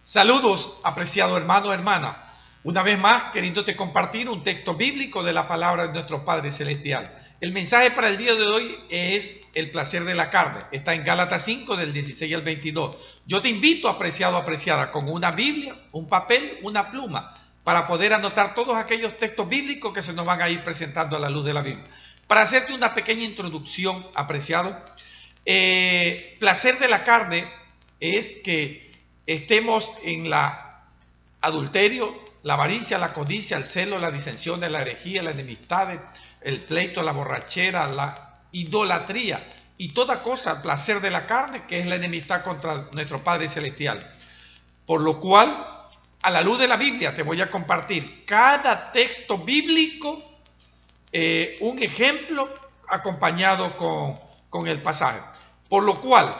Saludos, apreciado hermano, hermana. Una vez más, queriéndote compartir un texto bíblico de la palabra de nuestro Padre Celestial. El mensaje para el día de hoy es el placer de la carne. Está en Gálatas 5, del 16 al 22. Yo te invito, apreciado, apreciada, con una Biblia, un papel, una pluma, para poder anotar todos aquellos textos bíblicos que se nos van a ir presentando a la luz de la Biblia. Para hacerte una pequeña introducción, apreciado, placer de la carne es que estemos en la adulterio, la avaricia, la codicia, el celo, la disensión, la herejía, la enemistad, el pleito, la borrachera, la idolatría y toda cosa, placer de la carne, que es la enemistad contra nuestro Padre Celestial. Por lo cual, a la luz de la Biblia, te voy a compartir cada texto bíblico, un ejemplo acompañado con el pasaje. Por lo cual,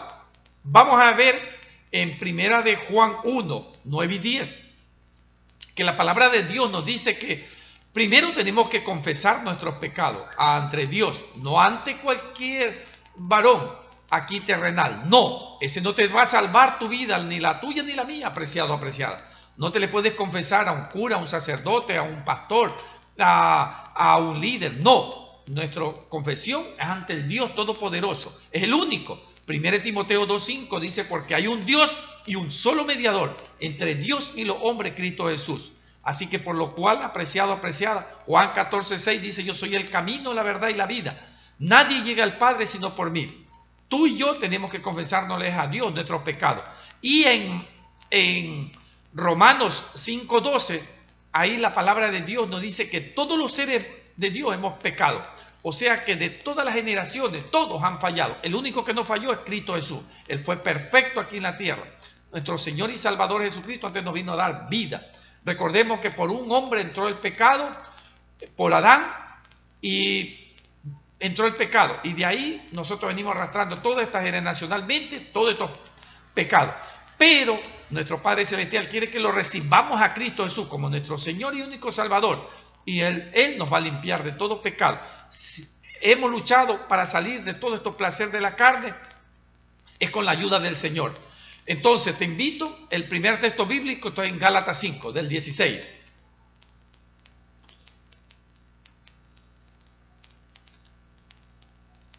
vamos a ver en primera de Juan 1, 9 y 10, que la palabra de Dios nos dice que primero tenemos que confesar nuestros pecados ante Dios, no ante cualquier varón aquí terrenal. No, ese no te va a salvar tu vida, ni la tuya ni la mía, apreciado, apreciada. No te le puedes confesar a un cura, a un sacerdote, a un pastor, a un líder. No, nuestra confesión es ante el Dios Todopoderoso. Es el único. 1 Timoteo 2:5 dice, porque hay un Dios y un solo mediador entre Dios y los hombres, Cristo Jesús. Así que por lo cual, apreciado, apreciada, Juan 14:6 dice, yo soy el camino, la verdad y la vida. Nadie llega al Padre sino por mí. Tú y yo tenemos que confesárnosles a Dios nuestros pecados. Y en Romanos 5:12, ahí la palabra de Dios nos dice que todos los seres de Dios hemos pecado. O sea que de todas las generaciones, todos han fallado. El único que no falló es Cristo Jesús. Él fue perfecto aquí en la tierra. Nuestro Señor y Salvador Jesucristo antes nos vino a dar vida. Recordemos que por un hombre entró el pecado, por Adán, y entró el pecado. Y de ahí nosotros venimos arrastrando toda esta generacionalmente, todos estos pecados. Pero nuestro Padre Celestial quiere que lo recibamos a Cristo Jesús como nuestro Señor y único Salvador. Y Él nos va a limpiar de todo pecado. Hemos luchado para salir de todo estos placer de la carne, es con la ayuda del Señor. Entonces te invito, el primer texto bíblico está en Gálatas 5, del 16.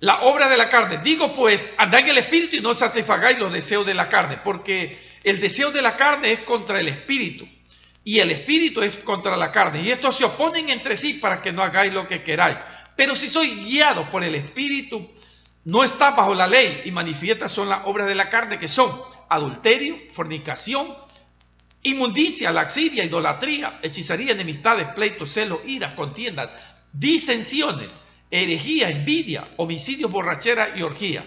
La obra de la carne. Digo pues, andad en el espíritu y no satisfagáis los deseos de la carne, porque el deseo de la carne es contra el espíritu, y el espíritu es contra la carne, y estos se oponen entre sí para que no hagáis lo que queráis. Pero si sois guiados por el espíritu, no está bajo la ley, y manifiestas son las obras de la carne, que son adulterio, fornicación, inmundicia, laxivia, idolatría, hechicería, enemistades, pleitos, celos, iras, contiendas, disensiones, herejía, envidia, homicidios, borrachera y orgía.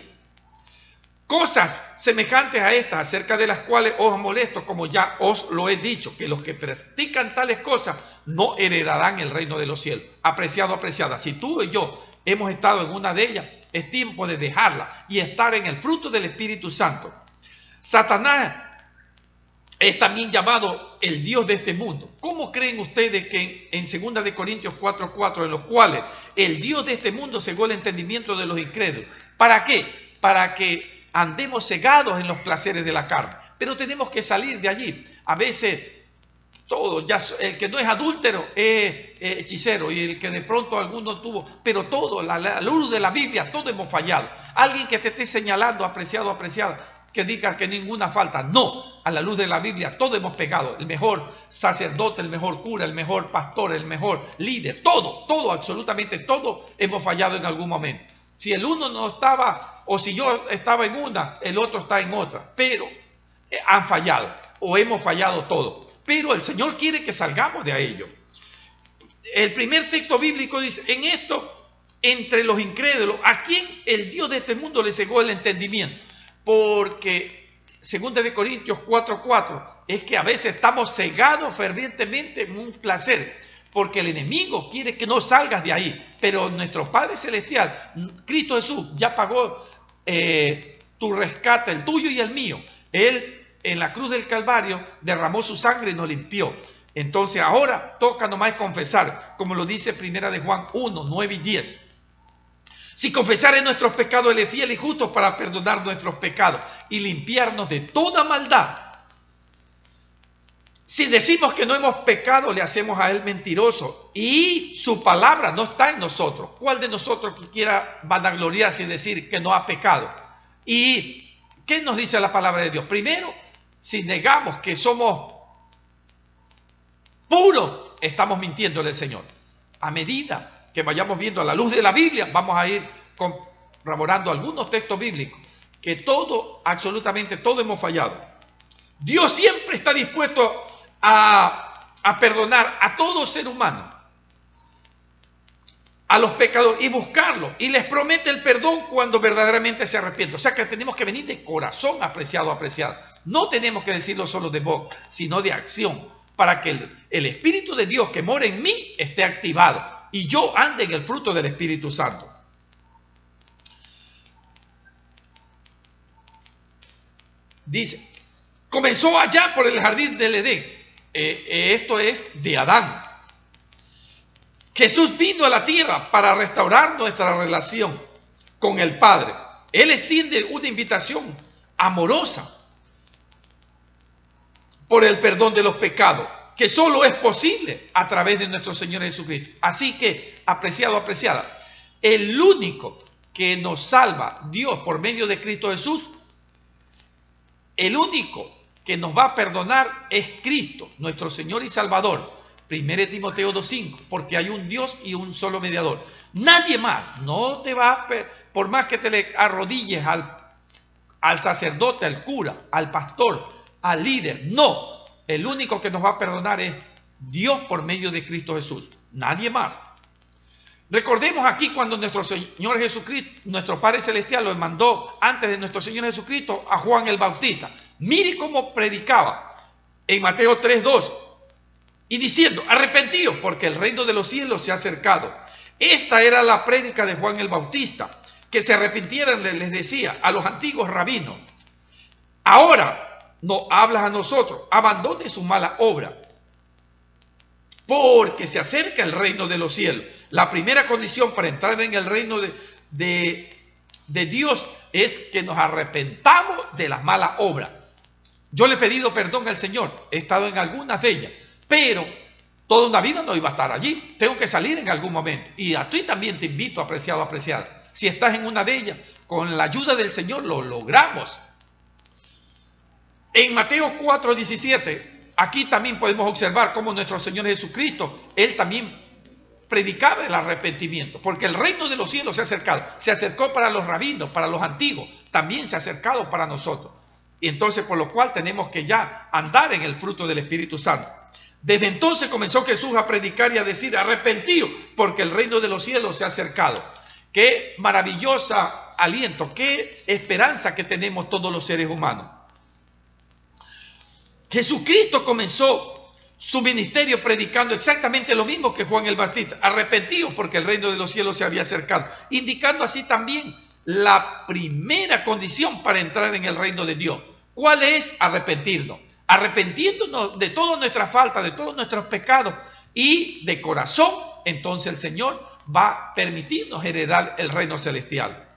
Cosas semejantes a estas, acerca de las cuales os molesto, como ya os lo he dicho, que los que practican tales cosas no heredarán el reino de los cielos. Apreciado, apreciada, si tú y yo hemos estado en una de ellas, es tiempo de dejarla y estar en el fruto del Espíritu Santo. Satanás es también llamado el Dios de este mundo. ¿Cómo creen ustedes que en 2 de Corintios 4:4, en los cuales el Dios de este mundo cegó el entendimiento de los incrédulos? ¿Para qué? Para que andemos cegados en los placeres de la carne. Pero tenemos que salir de allí. A veces todo, ya el que no es adúltero es hechicero, y el que de pronto alguno tuvo, pero todo, la luz de la Biblia, todo hemos fallado. Alguien que te esté señalando, apreciado, apreciada, que diga que ninguna falta. No, a la luz de la Biblia todo hemos pecado. El mejor sacerdote, el mejor cura, el mejor pastor, el mejor líder, todo, absolutamente todo hemos fallado en algún momento. Si el uno no estaba, o si yo estaba en una, el otro está en otra. Pero han fallado, o hemos fallado todo. Pero el Señor quiere que salgamos de ello. El primer texto bíblico dice, en esto, entre los incrédulos, ¿a quién el Dios de este mundo le cegó el entendimiento? Porque 2 de Corintios 4:4 es que a veces estamos cegados fervientemente en un placer, porque el enemigo quiere que no salgas de ahí. Pero nuestro Padre Celestial, Cristo Jesús, ya pagó tu rescate, el tuyo y el mío. Él en la cruz del Calvario derramó su sangre y nos limpió. Entonces ahora toca nomás confesar, como lo dice 1 de Juan 1, 9 y 10. Si confesaren nuestros pecados, Él es fiel y justo para perdonar nuestros pecados y limpiarnos de toda maldad. Si decimos que no hemos pecado, le hacemos a él mentiroso y su palabra no está en nosotros. ¿Cuál de nosotros que quiera vanagloriarse y decir que no ha pecado? ¿Y qué nos dice la palabra de Dios? Primero, si negamos que somos puros, estamos mintiéndole al Señor. A medida que vayamos viendo a la luz de la Biblia, vamos a ir corroborando algunos textos bíblicos que todo, absolutamente todo hemos fallado. Dios siempre está dispuesto a perdonar a todo ser humano, a los pecadores, y buscarlo, y les promete el perdón cuando verdaderamente se arrepienten. O sea que tenemos que venir de corazón, apreciado, apreciada. No tenemos que decirlo solo de boca, sino de acción, para que el Espíritu de Dios que mora en mí esté activado y yo ande en el fruto del Espíritu Santo. Dice, comenzó allá por el jardín del Edén. Esto es de Adán. Jesús vino a la tierra para restaurar nuestra relación con el Padre. Él extiende una invitación amorosa por el perdón de los pecados, que solo es posible a través de nuestro Señor Jesucristo. Así que, apreciado, apreciada, el único que nos salva, Dios, por medio de Cristo Jesús, el único que nos va a perdonar es Cristo, nuestro Señor y Salvador. 1 Timoteo 2:5, porque hay un Dios y un solo mediador. Nadie más, no te va a, por más que te le arrodilles al sacerdote, al cura, al pastor, al líder, no. El único que nos va a perdonar es Dios por medio de Cristo Jesús. Nadie más. Recordemos aquí cuando nuestro Señor Jesucristo, nuestro Padre Celestial, lo mandó antes de nuestro Señor Jesucristo a Juan el Bautista. Mire cómo predicaba en Mateo 3:2 y diciendo, arrepentíos porque el reino de los cielos se ha acercado. Esta era la prédica de Juan el Bautista, que se arrepintieran, les decía a los antiguos rabinos. Ahora nos hablas a nosotros, abandone su mala obra, porque se acerca el reino de los cielos. La primera condición para entrar en el reino de Dios es que nos arrepentamos de las malas obras. Yo le he pedido perdón al Señor, he estado en algunas de ellas, pero toda una vida no iba a estar allí. Tengo que salir en algún momento. Y a ti también te invito, apreciado, apreciada. Si estás en una de ellas, con la ayuda del Señor lo logramos. En Mateo 4:17, aquí también podemos observar cómo nuestro Señor Jesucristo, Él también predicaba el arrepentimiento, porque el reino de los cielos se ha acercado. Se acercó para los rabinos, para los antiguos, también se ha acercado para nosotros. Y entonces, por lo cual tenemos que ya andar en el fruto del Espíritu Santo. Desde entonces comenzó Jesús a predicar y a decir, arrepentidos, porque el reino de los cielos se ha acercado. Qué maravillosa aliento, qué esperanza que tenemos todos los seres humanos. Jesucristo comenzó su ministerio predicando exactamente lo mismo que Juan el Bautista, arrepentidos porque el reino de los cielos se había acercado, indicando así también la primera condición para entrar en el reino de Dios. ¿Cuál es? Arrepentirnos. Arrepentiéndonos de toda nuestra falta, de todos nuestros pecados y de corazón, entonces el Señor va a permitirnos heredar el reino celestial.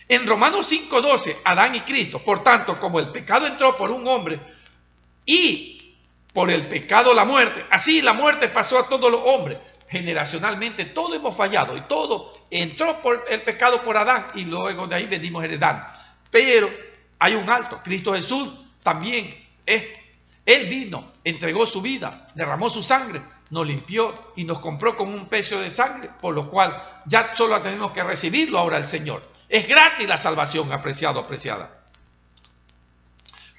En Romanos 5:12, Adán y Cristo, por tanto, como el pecado entró por un hombre y por el pecado la muerte, así la muerte pasó a todos los hombres. Generacionalmente todos hemos fallado y todo entró por el pecado por Adán y luego de ahí venimos heredando. Pero hay un alto. Cristo Jesús también Él vino, entregó su vida, derramó su sangre, nos limpió y nos compró con un precio de sangre, por lo cual ya solo tenemos que recibirlo ahora el Señor. Es gratis la salvación, apreciado, apreciada.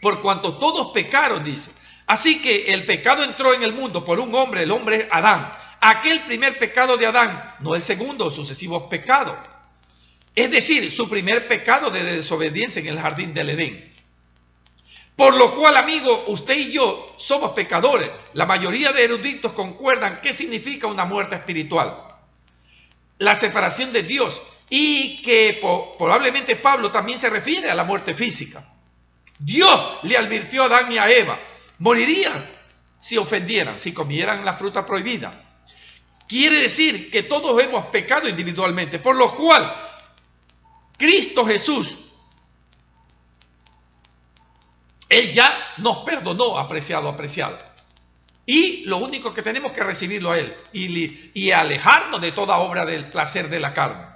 Por cuanto todos pecaron, dice. Así que el pecado entró en el mundo por un hombre, el hombre es Adán. Aquel primer pecado de Adán, no el segundo, sucesivos pecados. Es decir, su primer pecado de desobediencia en el jardín del Edén. Por lo cual, amigo, usted y yo somos pecadores. La mayoría de eruditos concuerdan qué significa una muerte espiritual. La separación de Dios. Y que probablemente Pablo también se refiere a la muerte física. Dios le advirtió a Adán y a Eva. Morirían si ofendieran, si comieran la fruta prohibida. Quiere decir que todos hemos pecado individualmente. Por lo cual, Cristo Jesús, Él ya nos perdonó, apreciado, apreciada. Y lo único que tenemos que recibirlo a Él y alejarnos de toda obra del placer de la carne.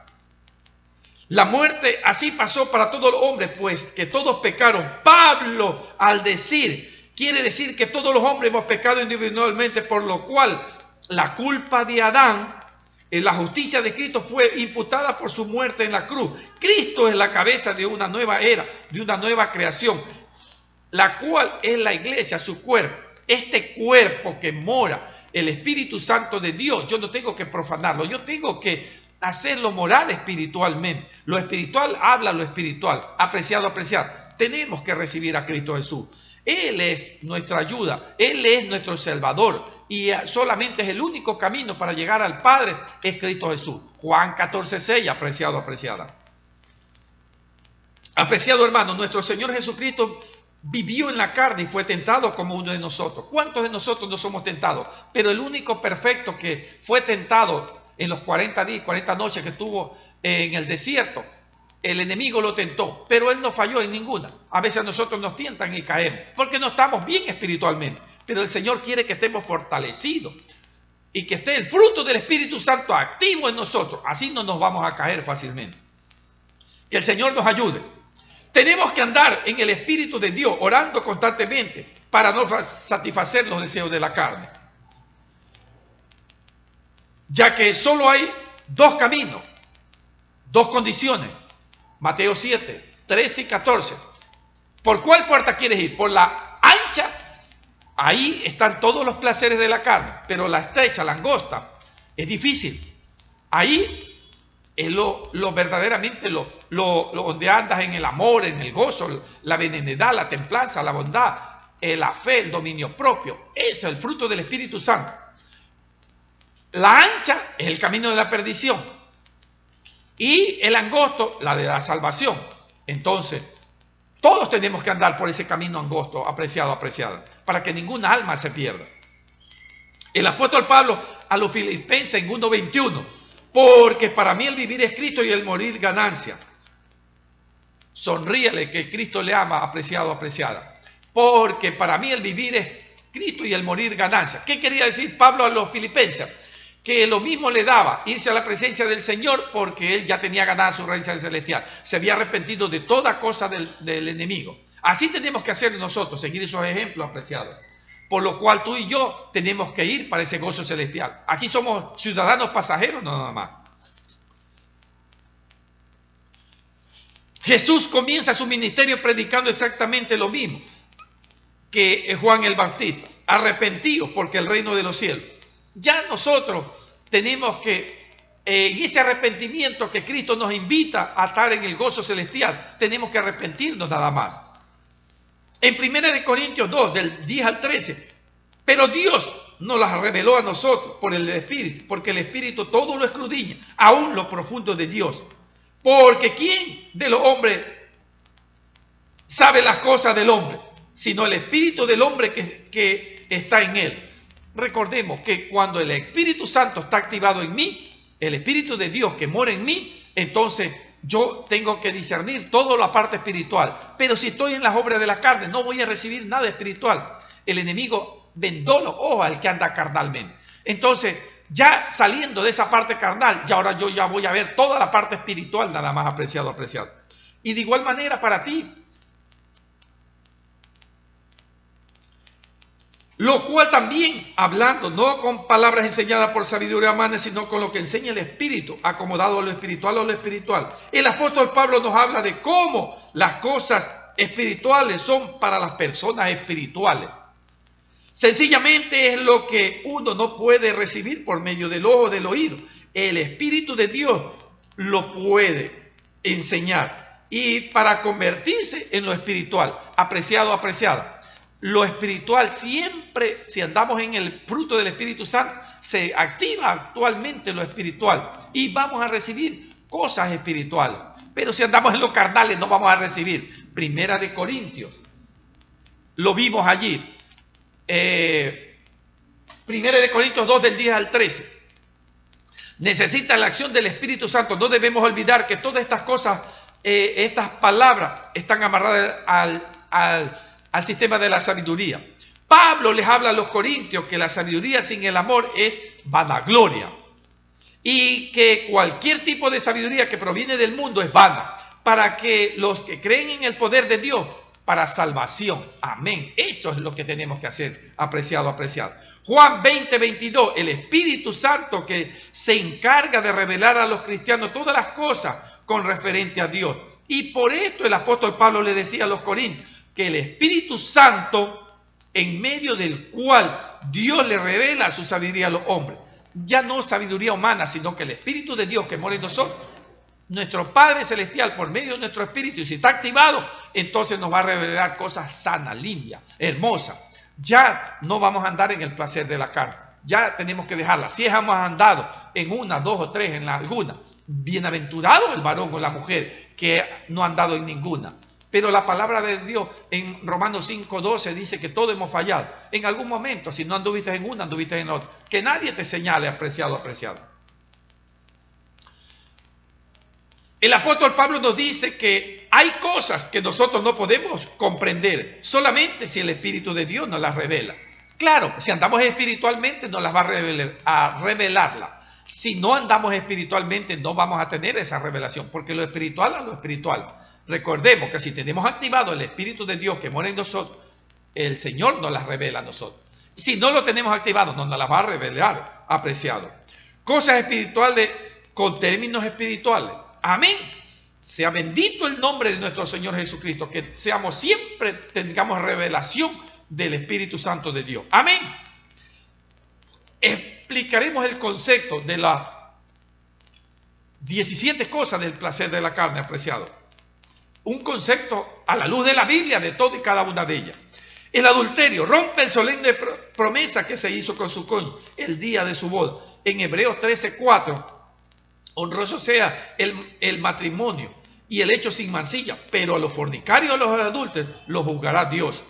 La muerte así pasó para todos los hombres, pues que todos pecaron. Pablo, al decir, quiere decir que todos los hombres hemos pecado individualmente, por lo cual la culpa de Adán, la justicia de Cristo fue imputada por su muerte en la cruz. Cristo es la cabeza de una nueva era, de una nueva creación, la cual es la iglesia, su cuerpo. Este cuerpo que mora el Espíritu Santo de Dios, yo no tengo que profanarlo, yo tengo que hacerlo moral espiritualmente. Lo espiritual habla lo espiritual. Apreciado, apreciado. Tenemos que recibir a Cristo Jesús. Él es nuestra ayuda, Él es nuestro Salvador y solamente es el único camino para llegar al Padre, es Cristo Jesús. Juan 14:6, apreciado, apreciada. Apreciado hermano, nuestro Señor Jesucristo vivió en la carne y fue tentado como uno de nosotros. ¿Cuántos de nosotros no somos tentados? Pero el único perfecto que fue tentado en los 40 días, 40 noches que estuvo en el desierto, el enemigo lo tentó, pero él no falló en ninguna. A veces a nosotros nos tientan y caemos, porque no estamos bien espiritualmente. Pero el Señor quiere que estemos fortalecidos y que esté el fruto del Espíritu Santo activo en nosotros. Así no nos vamos a caer fácilmente. Que el Señor nos ayude. Tenemos que andar en el Espíritu de Dios, orando constantemente para no satisfacer los deseos de la carne. Ya que solo hay dos caminos, dos condiciones. Mateo 7, 13 y 14. ¿Por cuál puerta quieres ir? ¿Por la ancha? Ahí están todos los placeres de la carne, pero la estrecha, la angosta, es difícil. Ahí es lo verdaderamente donde andas en el amor, en el gozo, la benignidad, la templanza, la bondad, la fe, el dominio propio. Ese es el fruto del Espíritu Santo. La ancha es el camino de la perdición y el angosto, la de la salvación. Entonces, todos tenemos que andar por ese camino angosto, apreciado, apreciada, para que ninguna alma se pierda. El apóstol Pablo a los Filipenses en 1:21, porque para mí el vivir es Cristo y el morir ganancia. Sonríele que Cristo le ama, apreciado, apreciada. Porque para mí el vivir es Cristo y el morir ganancia. ¿Qué quería decir Pablo a los Filipenses? Que lo mismo le daba irse a la presencia del Señor, porque él ya tenía ganada su reina celestial. Se había arrepentido de toda cosa del enemigo. Así tenemos que hacer nosotros, seguir esos ejemplos, apreciados. Por lo cual tú y yo tenemos que ir para ese gozo celestial. Aquí somos ciudadanos pasajeros, no nada más. Jesús comienza su ministerio predicando exactamente lo mismo que Juan el Bautista. Arrepentidos porque el reino de los cielos. Ya nosotros tenemos que, en ese arrepentimiento que Cristo nos invita a estar en el gozo celestial, tenemos que arrepentirnos nada más. En 1 Corintios 2, del 10 al 13, pero Dios nos las reveló a nosotros por el Espíritu, porque el Espíritu todo lo escudriña, aún lo profundo de Dios. Porque ¿quién de los hombres sabe las cosas del hombre? Sino el Espíritu del hombre que está en él. Recordemos que cuando el Espíritu Santo está activado en mí, el Espíritu de Dios que mora en mí, entonces yo tengo que discernir toda la parte espiritual. Pero si estoy en las obras de la carne, no voy a recibir nada espiritual. El enemigo vendó los ojos al que anda carnalmente. Entonces, ya saliendo de esa parte carnal, y ahora yo ya voy a ver toda la parte espiritual nada más, apreciado, apreciado. Y de igual manera para ti. Lo cual también, hablando, no con palabras enseñadas por sabiduría humana, sino con lo que enseña el Espíritu, acomodado a lo espiritual. El apóstol Pablo nos habla de cómo las cosas espirituales son para las personas espirituales. Sencillamente es lo que uno no puede recibir por medio del ojo, del oído. El Espíritu de Dios lo puede enseñar. Y para convertirse en lo espiritual, apreciado, apreciada. Lo espiritual siempre, si andamos en el fruto del Espíritu Santo, se activa actualmente lo espiritual y vamos a recibir cosas espirituales. Pero si andamos en los carnales no vamos a recibir. 1 Corintios, lo vimos allí. 1 Corintios 2 del 10 al 13. Necesita la acción del Espíritu Santo. No debemos olvidar que todas estas cosas, estas palabras están amarradas al sistema de la sabiduría. Pablo les habla a los corintios que la sabiduría sin el amor es vanagloria. Y que cualquier tipo de sabiduría que proviene del mundo es vana. Para que los que creen en el poder de Dios, para salvación. Amén. Eso es lo que tenemos que hacer, apreciado, apreciado. Juan 20:22, el Espíritu Santo que se encarga de revelar a los cristianos todas las cosas con referente a Dios. Y por esto el apóstol Pablo le decía a los corintios que el Espíritu Santo, en medio del cual Dios le revela su sabiduría a los hombres, ya no sabiduría humana, sino que el Espíritu de Dios que mora en nosotros, nuestro Padre Celestial, por medio de nuestro Espíritu, y si está activado, entonces nos va a revelar cosas sanas, limpias, hermosas. Ya no vamos a andar en el placer de la carne. Ya tenemos que dejarla. Si hemos andado en una, dos o tres, en alguna, bienaventurado el varón o la mujer que no ha andado en ninguna. Pero la palabra de Dios en Romanos 5:12 dice que todos hemos fallado. En algún momento, si no anduviste en una, anduviste en otra. Que nadie te señale, apreciado, apreciado. El apóstol Pablo nos dice que hay cosas que nosotros no podemos comprender solamente si el Espíritu de Dios nos las revela. Claro, si andamos espiritualmente nos las va a revelarla. Si no andamos espiritualmente no vamos a tener esa revelación, porque lo espiritual es lo espiritual. Recordemos que si tenemos activado el Espíritu de Dios que mora en nosotros, el Señor nos las revela a nosotros. Si no lo tenemos activado, no nos las va a revelar, apreciado. Cosas espirituales con términos espirituales. Amén. Sea bendito el nombre de nuestro Señor Jesucristo. Que seamos siempre, tengamos revelación del Espíritu Santo de Dios. Amén. Explicaremos el concepto de las 17 cosas del placer de la carne, apreciado. Un concepto a la luz de la Biblia, de todo y cada una de ellas. El adulterio rompe el solemne promesa que se hizo con su cónyuge el día de su boda. En Hebreos 13:4. Honroso sea el matrimonio y el hecho sin mancilla, pero a los fornicarios, a los adúlteros, los juzgará Dios.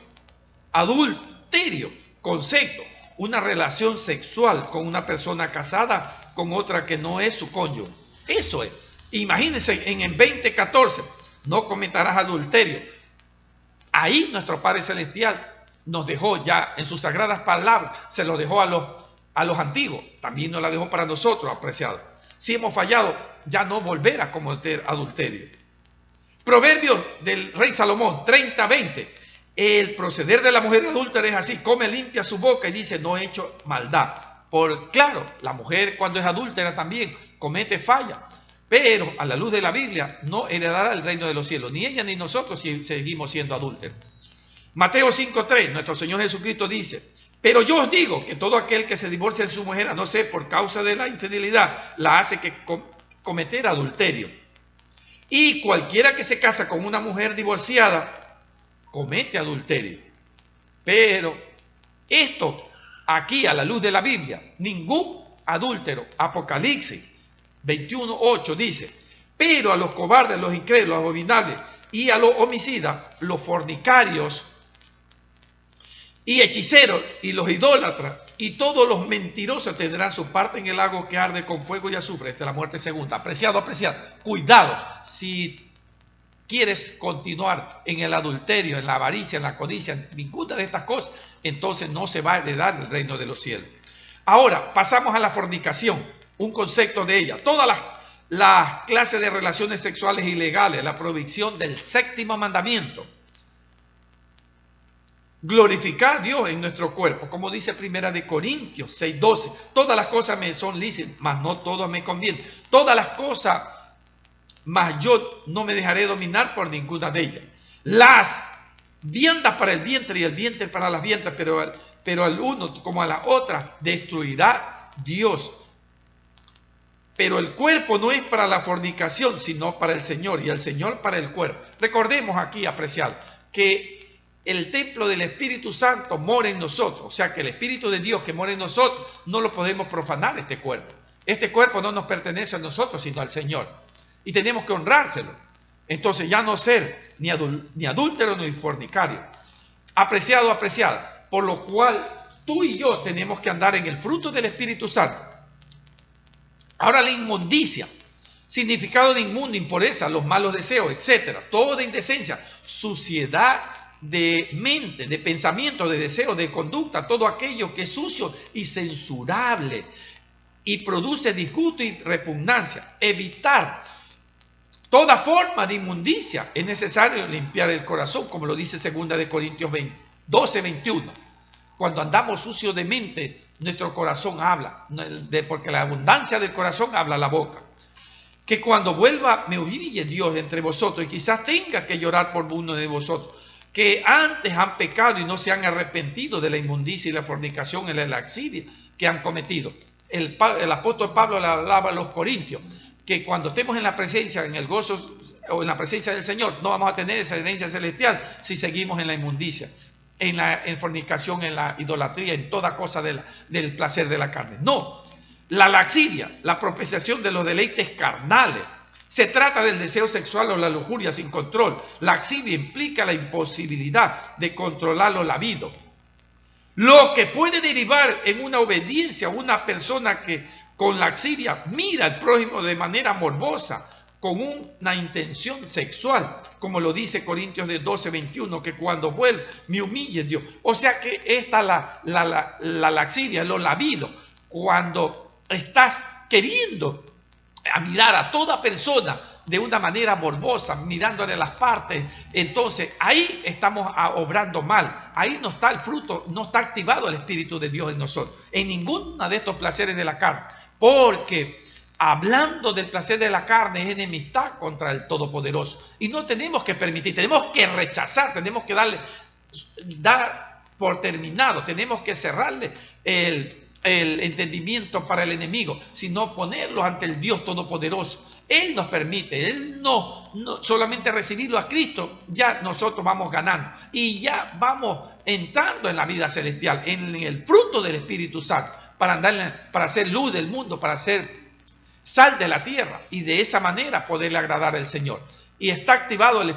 Adulterio, concepto, una relación sexual con una persona casada con otra que no es su cónyuge. Eso es. Imagínense en el 20:14, no cometerás adulterio. Ahí nuestro Padre Celestial nos dejó ya en sus sagradas palabras, se lo dejó a los antiguos, también nos la dejó para nosotros, apreciados. Si hemos fallado, ya no volver a cometer adulterio. Proverbios del rey Salomón 30:20. El proceder de la mujer adúltera es así: come limpia su boca y dice, no he hecho maldad. Claro, la mujer cuando es adúltera también comete falla, pero a la luz de la Biblia no heredará el reino de los cielos, ni ella ni nosotros si seguimos siendo adúlteros. Mateo 5:3, nuestro Señor Jesucristo dice: pero yo os digo que todo aquel que se divorcia de su mujer, a no ser por causa de la infidelidad, la hace que cometer adulterio. Y cualquiera que se casa con una mujer divorciada, comete adulterio. Pero esto, aquí a la luz de la Biblia, ningún adúltero. Apocalipsis 21:8 dice: pero a los cobardes, los incrédulos, los abominables y a los homicidas, los fornicarios y hechiceros y los idólatras y todos los mentirosos tendrán su parte en el lago que arde con fuego y azufre, de la muerte segunda. Apreciado, apreciado, cuidado si quieres continuar en el adulterio, en la avaricia, en la codicia, en ninguna de estas cosas, entonces no se va a heredar el reino de los cielos. Ahora pasamos a la fornicación, un concepto de ella. Todas las clases de relaciones sexuales ilegales, la prohibición del séptimo mandamiento. Glorificar a Dios en nuestro cuerpo, como dice Primera de Corintios 6:12. Todas las cosas me son lícitas, mas no todas me convienen. Todas las cosas, mas yo no me dejaré dominar por ninguna de ellas. Las viandas para el vientre y el vientre para las viandas, pero al uno como a la otra destruirá Dios. Pero el cuerpo no es para la fornicación, sino para el Señor, y el Señor para el cuerpo. Recordemos aquí, apreciado, que el templo del Espíritu Santo mora en nosotros. O sea que el Espíritu de Dios que mora en nosotros no lo podemos profanar, este cuerpo. Este cuerpo no nos pertenece a nosotros, sino al Señor. Y tenemos que honrárselo. Entonces ya no ser ni adúltero ni fornicario. Apreciado, apreciada. Por lo cual tú y yo tenemos que andar en el fruto del Espíritu Santo. Ahora la inmundicia. Significado de inmundo, impureza, los malos deseos, etcétera. Toda indecencia, suciedad de mente, de pensamiento, de deseo, de conducta, todo aquello que es sucio y censurable y produce disgusto y repugnancia. Evitar toda forma de inmundicia. Es necesario limpiar el corazón, como lo dice 2 Corintios 12:21. Cuando andamos sucios de mente, nuestro corazón habla, porque la abundancia del corazón habla la boca. Que cuando vuelva me humille Dios entre vosotros, y quizás tenga que llorar por uno de vosotros, que antes han pecado y no se han arrepentido de la inmundicia y la fornicación y la lascivia que han cometido. El apóstol Pablo le hablaba a los corintios, que cuando estemos en la presencia, en el gozo o en la presencia del Señor, no vamos a tener esa herencia celestial si seguimos en la inmundicia, en fornicación, en la idolatría, en toda cosa del placer de la carne. No, la lascivia, la propiciación de los deleites carnales. Se trata del deseo sexual o la lujuria sin control. Lascivia implica la imposibilidad de controlar lo labido, lo que puede derivar en una obediencia a una persona que con lascivia mira al prójimo de manera morbosa, con una intención sexual, como lo dice Corintios 12:21, que cuando vuelva me humille Dios. O sea que esta la lascivia, lo labido, cuando estás queriendo a mirar a toda persona de una manera morbosa, mirándole las partes, entonces ahí estamos obrando mal. Ahí no está el fruto, no está activado el Espíritu de Dios en nosotros, en ninguno de estos placeres de la carne, porque hablando del placer de la carne es enemistad contra el Todopoderoso, y no tenemos que permitir, tenemos que rechazar, tenemos que dar por terminado, tenemos que cerrarle el entendimiento para el enemigo, sino ponerlo ante el Dios Todopoderoso. Él nos permite, Él no solamente recibirlo a Cristo, ya nosotros vamos ganando y ya vamos entrando en la vida celestial, en el fruto del Espíritu Santo, para hacer luz del mundo, para hacer sal de la tierra, y de esa manera poderle agradar al Señor. Y está activado el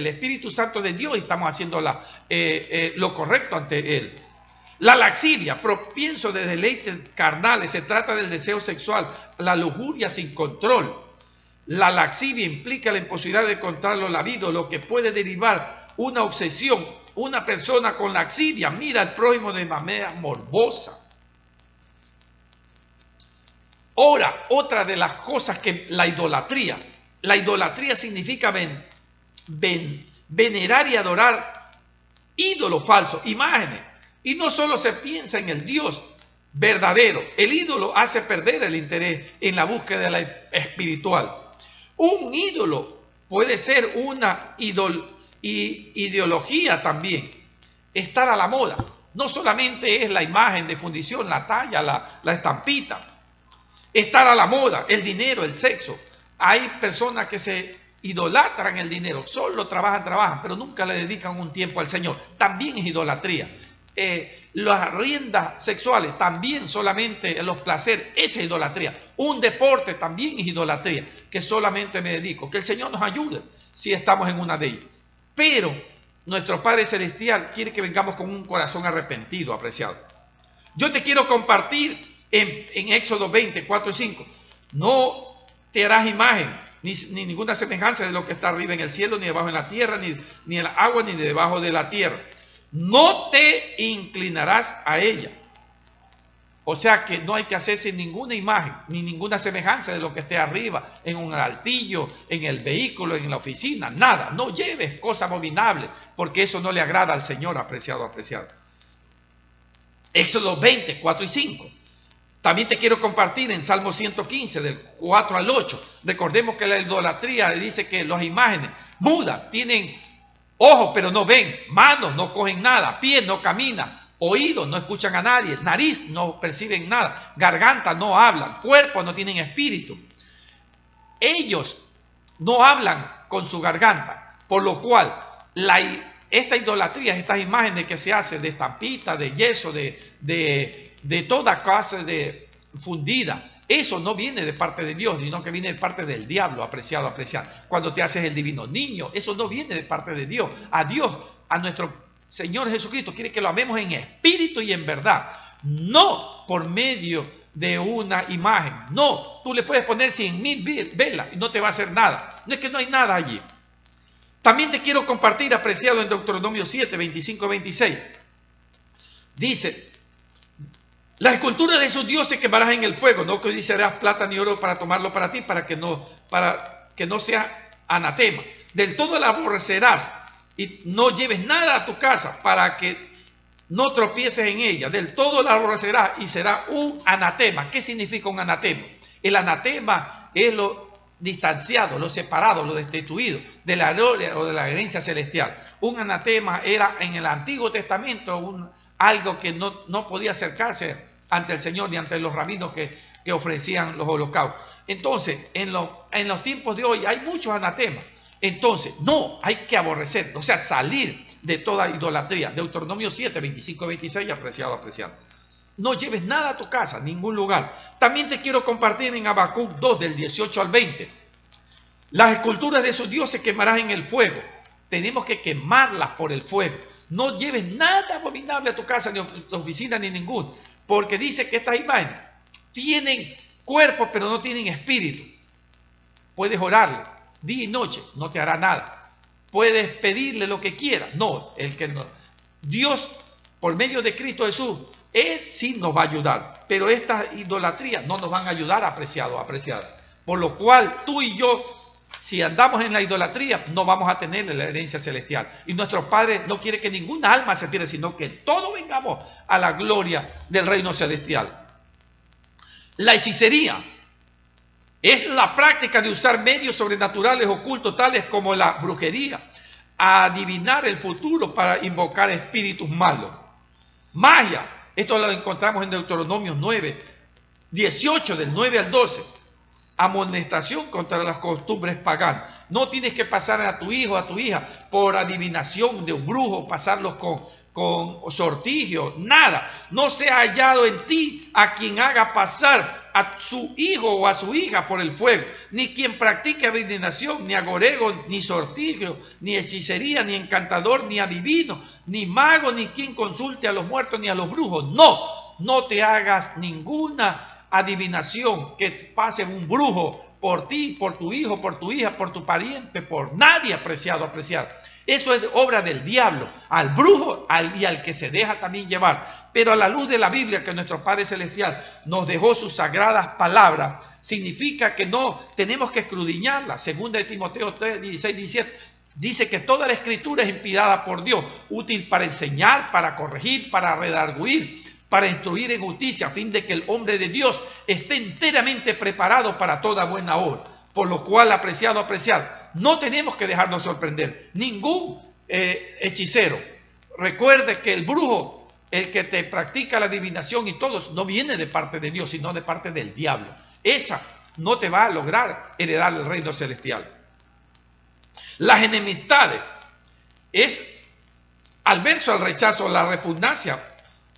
Espíritu Santo de Dios y estamos haciendo lo correcto ante Él. La lascivia, propenso de deleites carnales, se trata del deseo sexual, la lujuria sin control. La lascivia implica la imposibilidad de controlar lo labido, lo que puede derivar una obsesión. Una persona con lascivia mira al prójimo de manera morbosa. Ahora, otra de las cosas que la idolatría significa venerar y adorar ídolos falsos, imágenes. Y no solo se piensa en el Dios verdadero, el ídolo hace perder el interés en la búsqueda de la espiritual. Un ídolo puede ser una ideología también, estar a la moda. No solamente es la imagen de fundición, la talla, la estampita. Estar a la moda, el dinero, el sexo. Hay personas que se idolatran el dinero, solo trabajan, pero nunca le dedican un tiempo al Señor. También es idolatría. Las riendas sexuales, también solamente los placeres, esa es idolatría. Un deporte también es idolatría, que solamente me dedico. Que el Señor nos ayude si estamos en una de ellas. Pero nuestro Padre Celestial quiere que vengamos con un corazón arrepentido, apreciado. Yo te quiero compartir en Éxodo 20, 4 y 5. No te harás imagen, ni ninguna semejanza de lo que está arriba en el cielo, ni debajo en la tierra, ni en la agua, ni debajo de la tierra. No te inclinarás a ella. O sea que no hay que hacerse ninguna imagen, ni ninguna semejanza de lo que esté arriba, en un altillo, en el vehículo, en la oficina, nada. No lleves cosas abominables, porque eso no le agrada al Señor, apreciado. Éxodo 20, 4 y 5. También te quiero compartir en Salmo 115, del 4 al 8. Recordemos que la idolatría dice que las imágenes mudas tienen ojos pero no ven, manos no cogen nada, pies no caminan, oídos no escuchan a nadie, nariz no perciben nada, garganta no hablan, cuerpo no tienen espíritu. Ellos no hablan con su garganta, por lo cual esta idolatría, estas imágenes que se hacen de estampita, de yeso, de toda clase de fundida, eso no viene de parte de Dios, sino que viene de parte del diablo, apreciado. Cuando te haces el divino niño, eso no viene de parte de Dios. A Dios, a nuestro Señor Jesucristo, quiere que lo amemos en espíritu y en verdad, no por medio de una imagen. No, tú le puedes poner 100,000 velas y no te va a hacer nada. No es que no hay nada allí. También te quiero compartir, apreciado, en Deuteronomio 7, 25, 26. Dice, las esculturas de sus dioses quemarás en el fuego, no codiciarás plata ni oro para tomarlo para ti, para que no sea anatema. Del todo la aborrecerás y no lleves nada a tu casa para que no tropieces en ella. Del todo la aborrecerás y será un anatema. ¿Qué significa un anatema? El anatema es lo distanciado, lo separado, lo destituido de la gloria o de la herencia celestial. Un anatema era en el Antiguo Testamento algo que no podía acercarse ante el Señor ni ante los rabinos que ofrecían los holocaustos. Entonces, en los tiempos de hoy hay muchos anatemas. Entonces, no, hay que aborrecer, o sea, salir de toda idolatría. Deuteronomio 7, 25, 26, apreciado. No lleves nada a tu casa, ningún lugar. También te quiero compartir en Habacuc 2, del 18 al 20. Las esculturas de sus dioses quemarás en el fuego. Tenemos que quemarlas por el fuego. No lleves nada abominable a tu casa, ni a tu oficina, ni ningún. Porque dice que estas imágenes tienen cuerpo, pero no tienen espíritu. Puedes orarle día y noche, no te hará nada. Puedes pedirle lo que quieras. No, Dios, por medio de Cristo Jesús, Él sí nos va a ayudar. Pero estas idolatrías no nos van a ayudar, apreciado. Por lo cual, tú y yo, si andamos en la idolatría, no vamos a tener la herencia celestial. Y nuestro Padre no quiere que ninguna alma se pierda, sino que todos vengamos a la gloria del reino celestial. La hechicería es la práctica de usar medios sobrenaturales ocultos, tales como la brujería, a adivinar el futuro para invocar espíritus malos. Magia, esto lo encontramos en Deuteronomio 9, 18, del 9 al 12. Amonestación contra las costumbres paganas. No tienes que pasar a tu hijo, a tu hija, por adivinación de un brujo, pasarlos con sortigio, nada. No sea hallado en ti a quien haga pasar a su hijo o a su hija por el fuego, ni quien practique adivinación, ni agorego, ni sortigio, ni hechicería, ni encantador, ni adivino, ni mago, ni quien consulte a los muertos, ni a los brujos. No te hagas ninguna adivinación, que pase un brujo por ti, por tu hijo, por tu hija, por tu pariente, por nadie, apreciado. Eso es obra del diablo, al brujo y al que se deja también llevar. Pero a la luz de la Biblia, que nuestro Padre Celestial nos dejó sus sagradas palabras, significa que no tenemos que escudriñarlas. Segunda de Timoteo 3, 16, 17, dice que toda la escritura es inspirada por Dios, útil para enseñar, para corregir, para redarguir, para instruir en justicia, a fin de que el hombre de Dios esté enteramente preparado para toda buena obra. Por lo cual, apreciado, no tenemos que dejarnos sorprender. Ningún hechicero. Recuerde que el brujo, el que te practica la adivinación y todo, no viene de parte de Dios, sino de parte del diablo. Esa no te va a lograr heredar el reino celestial. Las enemistades es adverso al rechazo, la repugnancia,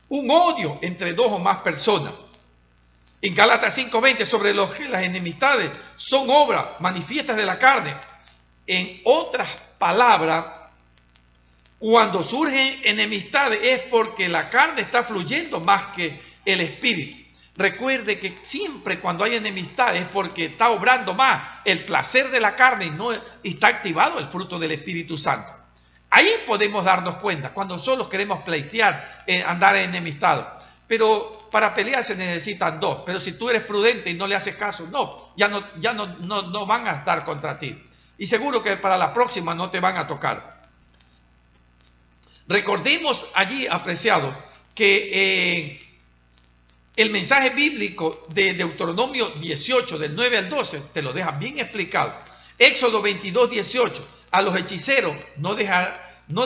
un odio entre dos o más personas. En Gálatas 5:20, sobre los que las enemistades son obras manifiestas de la carne. En otras palabras, cuando surgen enemistades es porque la carne está fluyendo más que el espíritu. Recuerde que siempre cuando hay enemistades es porque está obrando más el placer de la carne y está activado el fruto del Espíritu Santo. Ahí podemos darnos cuenta cuando solo queremos pleitear, andar enemistados. Pero para pelear se necesitan dos. Pero si tú eres prudente y no le haces caso, ya no van a estar contra ti. Y seguro que para la próxima no te van a tocar. Recordemos allí, apreciados, que el mensaje bíblico de Deuteronomio 18, del 9 al 12, te lo deja bien explicado. Éxodo 22, 18, a los hechiceros no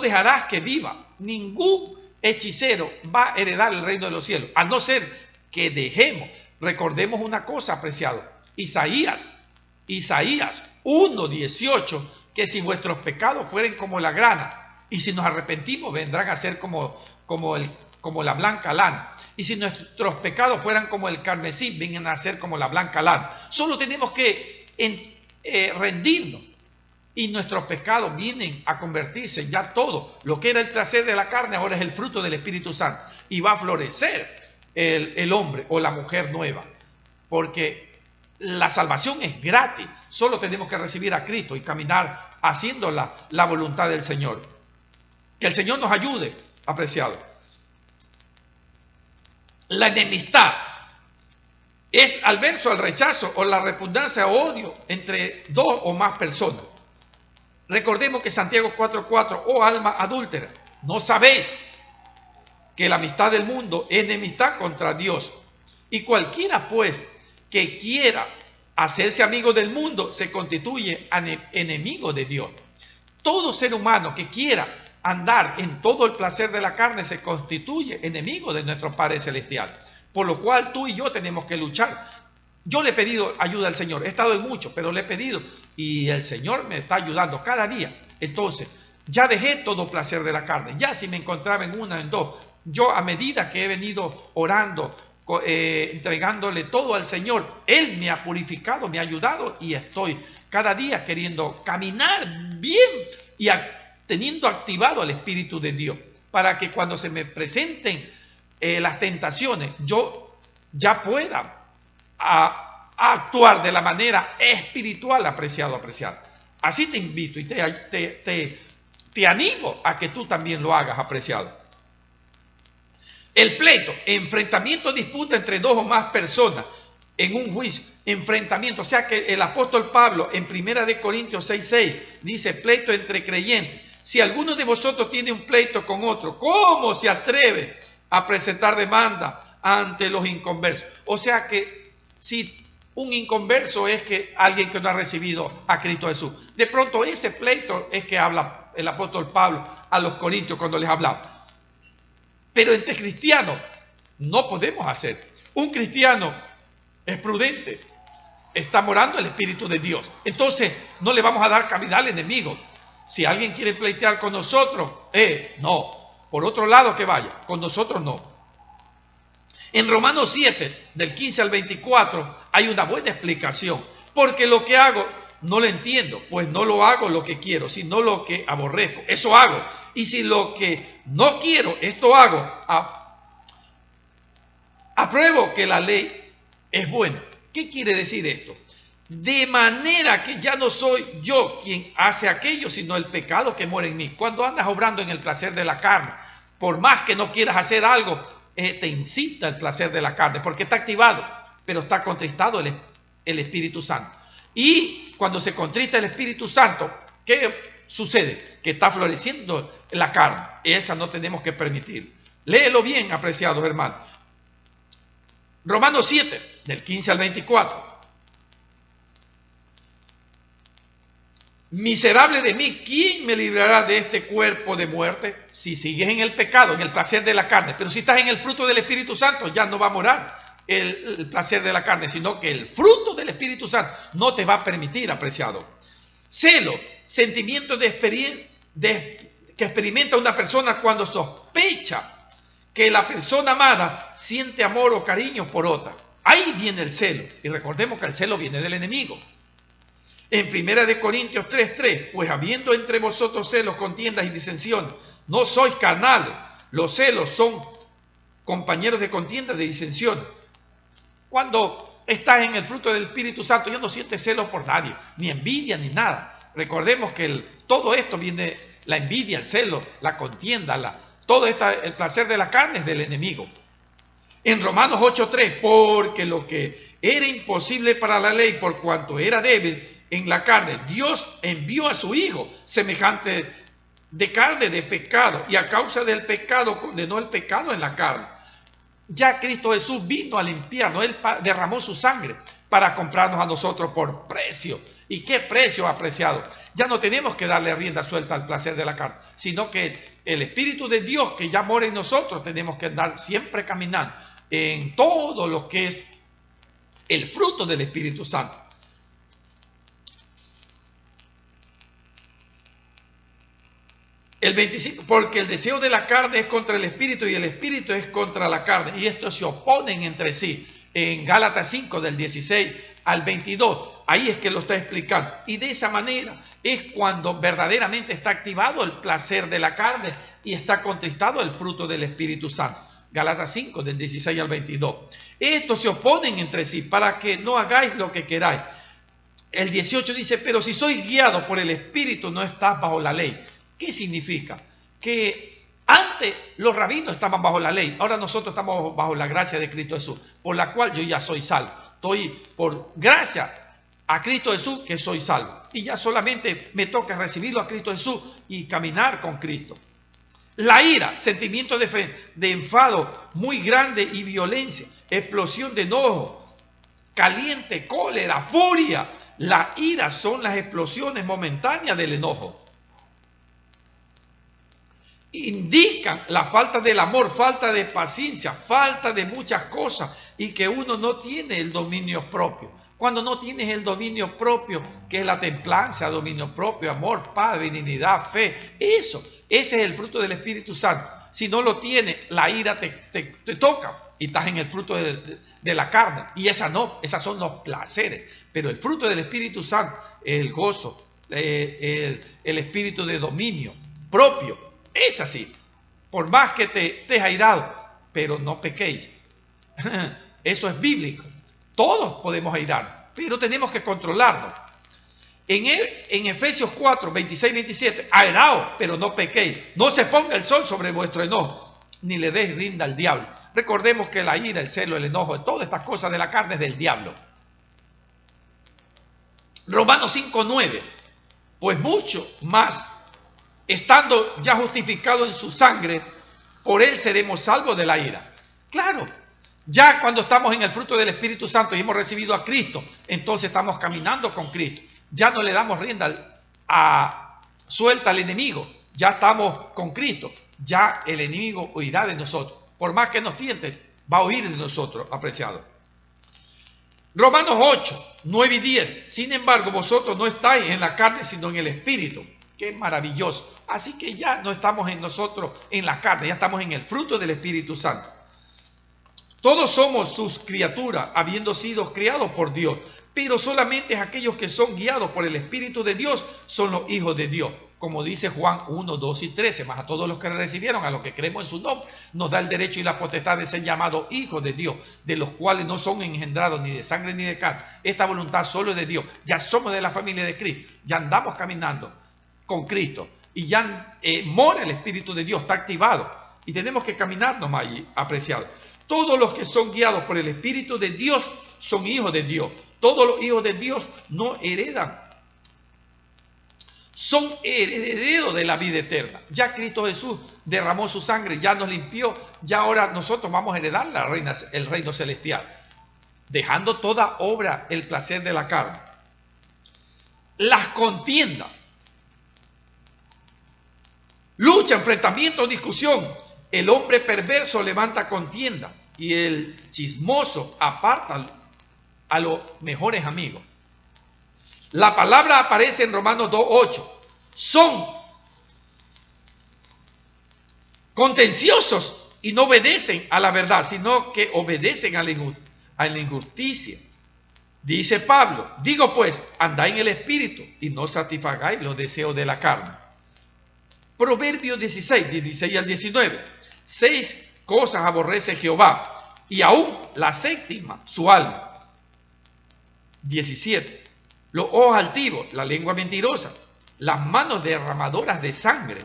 dejarás que viva. Ningún hechicero va a heredar el reino de los cielos, a no ser que dejemos. Recordemos una cosa, apreciado. Isaías 1, 18, que si vuestros pecados fueren como la grana, y si nos arrepentimos, vendrán a ser como la blanca lana. Y si nuestros pecados fueran como el carmesí, vengan a ser como la blanca lana. Solo tenemos que rendirnos. Y nuestros pecados vienen a convertirse ya todo. Lo que era el placer de la carne ahora es el fruto del Espíritu Santo. Y va a florecer el hombre o la mujer nueva. Porque la salvación es gratis. Solo tenemos que recibir a Cristo y caminar haciendo la voluntad del Señor. Que el Señor nos ayude, apreciado. La enemistad es al verso, al rechazo o la repugnancia o odio entre dos o más personas. Recordemos que Santiago 4:4, oh alma adúltera, ¿no sabéis que la amistad del mundo es enemistad contra Dios? Y cualquiera pues que quiera hacerse amigo del mundo se constituye enemigo de Dios. Todo ser humano que quiera andar en todo el placer de la carne se constituye enemigo de nuestro Padre Celestial. Por lo cual tú y yo tenemos que luchar. Yo le he pedido ayuda al Señor, he estado en mucho, pero le he pedido y el Señor me está ayudando cada día. Entonces, ya dejé todo placer de la carne. Ya si me encontraba en una, en dos, yo a medida que he venido orando, entregándole todo al Señor, Él me ha purificado, me ha ayudado y estoy cada día queriendo caminar bien y teniendo activado el Espíritu de Dios para que cuando se me presenten las tentaciones, yo ya pueda a actuar de la manera espiritual, apreciado. Así te invito y te animo a que tú también lo hagas, apreciado. El pleito, enfrentamiento, disputa entre dos o más personas en un juicio, enfrentamiento. O sea que el apóstol Pablo en 1 Corintios 6:6 dice pleito entre creyentes. Si alguno de vosotros tiene un pleito con otro, ¿cómo se atreve a presentar demanda ante los inconversos? O sea que si un inconverso es que alguien que no ha recibido a Cristo Jesús, de pronto ese pleito es que habla el apóstol Pablo a los corintios cuando les hablaba. Pero entre cristianos no podemos hacer. Un cristiano es prudente, está morando el Espíritu de Dios. Entonces no le vamos a dar cabida al enemigo. Si alguien quiere pleitear con nosotros, no, por otro lado que vaya, con nosotros no. En Romanos 7, del 15 al 24, hay una buena explicación. Porque lo que hago no lo entiendo, pues no lo hago lo que quiero, sino lo que aborrezco. Eso hago. Y si lo que no quiero, esto hago, apruebo que la ley es buena. ¿Qué quiere decir esto? De manera que ya no soy yo quien hace aquello, sino el pecado que mora en mí. Cuando andas obrando en el placer de la carne, por más que no quieras hacer algo, te incita el placer de la carne, porque está activado, pero está contristado el Espíritu Santo. Y cuando se contrista el Espíritu Santo, ¿qué sucede? Que está floreciendo la carne. Esa no tenemos que permitir. Léelo bien, apreciados hermanos. Romanos 7, del 15 al 24. Miserable de mí, ¿quién me librará de este cuerpo de muerte? Si sigues en el pecado, en el placer de la carne. Pero si estás en el fruto del Espíritu Santo, ya no va a morar el placer de la carne, sino que el fruto del Espíritu Santo no te va a permitir, apreciado. Celo, sentimiento que experimenta una persona cuando sospecha que la persona amada siente amor o cariño por otra. Ahí viene el celo. Y recordemos que el celo viene del enemigo. En 1 Corintios 3:3, pues habiendo entre vosotros celos, contiendas y disensiones, no sois carnales. Los celos son compañeros de contiendas, de disensiones. Cuando estás en el fruto del Espíritu Santo, ya no sientes celos por nadie, ni envidia, ni nada. Recordemos que todo esto viene, la envidia, el celo, la contienda, todo el placer de la carne es del enemigo. En Romanos 8:3, porque lo que era imposible para la ley, por cuanto era débil en la carne, Dios envió a su Hijo semejante de carne de pecado, y a causa del pecado condenó el pecado en la carne. Ya Cristo Jesús vino a limpiarnos, Él derramó su sangre para comprarnos a nosotros por precio. ¿Y qué precio, apreciado? Ya no tenemos que darle rienda suelta al placer de la carne, sino que el Espíritu de Dios que ya mora en nosotros, tenemos que andar siempre caminando en todo lo que es el fruto del Espíritu Santo. El 25, porque el deseo de la carne es contra el espíritu y el espíritu es contra la carne. Y estos se oponen entre sí. En Gálatas 5, del 16 al 22, ahí es que lo está explicando. Y de esa manera es cuando verdaderamente está activado el placer de la carne y está contristado el fruto del Espíritu Santo. Gálatas 5, del 16 al 22. Estos se oponen entre sí para que no hagáis lo que queráis. El 18 dice, pero si sois guiados por el Espíritu, no estás bajo la ley. ¿Qué significa? Que antes los rabinos estaban bajo la ley, ahora nosotros estamos bajo la gracia de Cristo Jesús, por la cual yo ya soy salvo. Estoy por gracia a Cristo Jesús que soy salvo. Y ya solamente me toca recibirlo a Cristo Jesús y caminar con Cristo. La ira, sentimiento de enfado muy grande y violencia, explosión de enojo, caliente, cólera, furia. La ira son las explosiones momentáneas del enojo. Indican la falta del amor, falta de paciencia, falta de muchas cosas y que uno no tiene el dominio propio. Cuando no tienes el dominio propio, que es la templanza, dominio propio, amor, paz, benignidad, fe, ese es el fruto del Espíritu Santo. Si no lo tienes, la ira te toca y estás en el fruto de la carne. Y esas son los placeres. Pero el fruto del Espíritu Santo es el gozo, el espíritu de dominio propio. Es así. Por más que te estés airado, pero no pequéis. Eso es bíblico. Todos podemos airar, pero tenemos que controlarlo. En Efesios 4, 26, 27, airaos, pero no pequéis. No se ponga el sol sobre vuestro enojo, ni le deis rinda al diablo. Recordemos que la ira, el celo, el enojo, todas estas cosas de la carne es del diablo. Romanos 5, 9. Pues mucho más, estando ya justificado en su sangre, por él seremos salvos de la ira. Claro, ya cuando estamos en el fruto del Espíritu Santo y hemos recibido a Cristo, entonces estamos caminando con Cristo. Ya no le damos rienda suelta al enemigo. Ya estamos con Cristo. Ya el enemigo huirá de nosotros. Por más que nos tiente, va a huir de nosotros, apreciado. Romanos 8, 9 y 10. Sin embargo, vosotros no estáis en la carne, sino en el Espíritu. Qué maravilloso. Así que ya no estamos en nosotros en la carne, ya estamos en el fruto del Espíritu Santo. Todos somos sus criaturas, habiendo sido criados por Dios, pero solamente aquellos que son guiados por el Espíritu de Dios son los hijos de Dios. Como dice Juan 1, 2 y 13, más a todos los que recibieron, a los que creemos en su nombre, nos da el derecho y la potestad de ser llamados hijos de Dios, de los cuales no son engendrados ni de sangre ni de carne. Esta voluntad solo es de Dios. Ya somos de la familia de Cristo, ya andamos caminando con Cristo y ya mora el Espíritu de Dios, está activado y tenemos que caminar nomás allí, apreciados. Todos los que son guiados por el Espíritu de Dios son hijos de Dios. Todos los hijos de Dios no heredan. Son herederos de la vida eterna. Ya Cristo Jesús derramó su sangre, ya nos limpió. Ya ahora nosotros vamos a heredar el reino celestial. Dejando toda obra el placer de la carne. Las contiendas. Lucha, enfrentamiento, discusión. El hombre perverso levanta contienda y el chismoso aparta a los mejores amigos. La palabra aparece en Romanos 2:8. Son contenciosos y no obedecen a la verdad, sino que obedecen a la injusticia. Dice Pablo, digo pues, andáis en el Espíritu y no satisfagáis los deseos de la carne. Proverbios 16, 16 al 19. 6 cosas aborrece Jehová, y aún la séptima, su alma. 17. Los ojos altivos, la lengua mentirosa, las manos derramadoras de sangre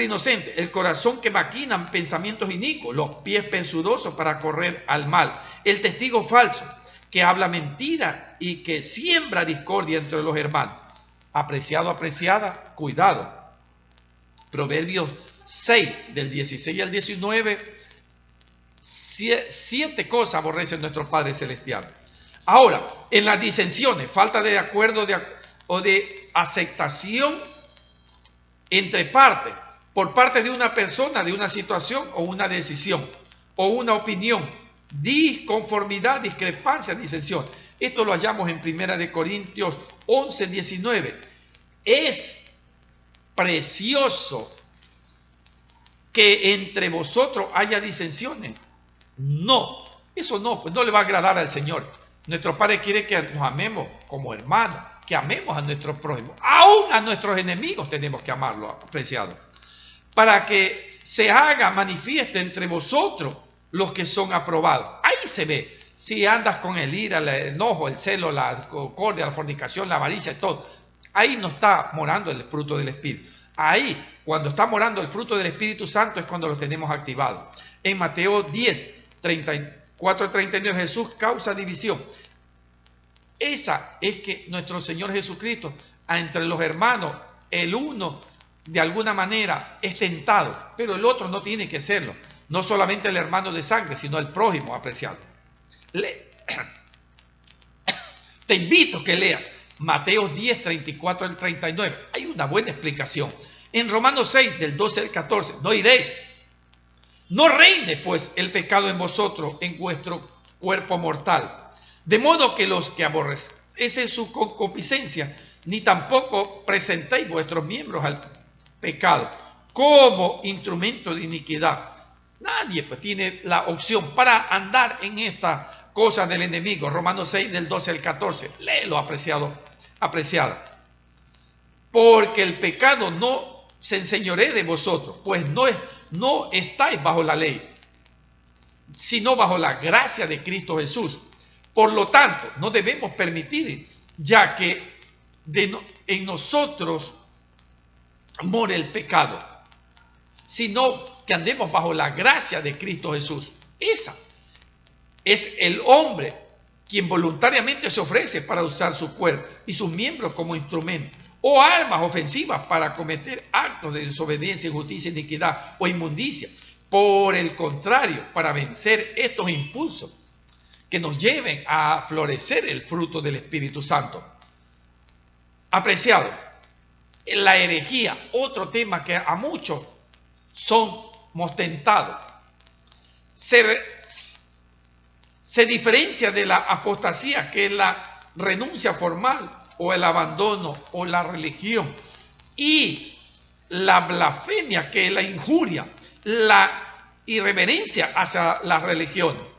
inocente, el corazón que maquinan pensamientos inicuos, los pies presurosos para correr al mal, el testigo falso, que habla mentira y que siembra discordia entre los hermanos. Apreciado, apreciada, cuidado. Proverbios 6, del 16 al 19, 7 cosas aborrece nuestro Padre Celestial. Ahora, en las disensiones, falta de acuerdo o de aceptación entre partes, por parte de una persona, de una situación o una decisión, o una opinión, disconformidad, discrepancia, disensión. Esto lo hallamos en 1 Corintios 11, 19. Es precioso que entre vosotros haya disensiones. No, eso no, pues no le va a agradar al Señor. Nuestro Padre quiere que nos amemos como hermanos, que amemos a nuestros prójimos. Aún a nuestros enemigos tenemos que amarlos, apreciados. Para que se haga manifiesto entre vosotros los que son aprobados. Ahí se ve. Si andas con el ira, el enojo, el celo, la concordia, la fornicación, la avaricia, todo. Ahí no está morando el fruto del Espíritu. Ahí, cuando está morando el fruto del Espíritu Santo, es cuando lo tenemos activado. En Mateo 10, 34 al 39, Jesús causa división. Esa es que nuestro Señor Jesucristo, entre los hermanos, el uno de alguna manera es tentado, pero el otro no tiene que serlo. No solamente el hermano de sangre, sino el prójimo, apreciado. Te invito a que leas Mateo 10, 34 al 39. Hay una buena explicación. En Romanos 6, del 12 al 14, no iréis. No reine pues el pecado en vosotros, en vuestro cuerpo mortal. De modo que los que aborrecen su concupiscencia, ni tampoco presentéis vuestros miembros al pecado como instrumento de iniquidad. Nadie pues tiene la opción para andar en esta cosa del enemigo. Romanos 6 del 12 al 14. Léelo, apreciada. Porque el pecado no se enseñoree de vosotros, pues no estáis bajo la ley, sino bajo la gracia de Cristo Jesús. Por lo tanto, no debemos permitir, ya que en nosotros more el pecado, sino que andemos bajo la gracia de Cristo Jesús. Esa es el hombre quien voluntariamente se ofrece para usar su cuerpo y sus miembros como instrumento o armas ofensivas para cometer actos de desobediencia, injusticia, iniquidad o inmundicia. Por el contrario, para vencer estos impulsos que nos lleven a florecer el fruto del Espíritu Santo. Apreciado, la herejía, otro tema que a muchos somos tentados, se diferencia de la apostasía, que es la renuncia formal o el abandono o la religión, y la blasfemia, que es la injuria, la irreverencia hacia la religión.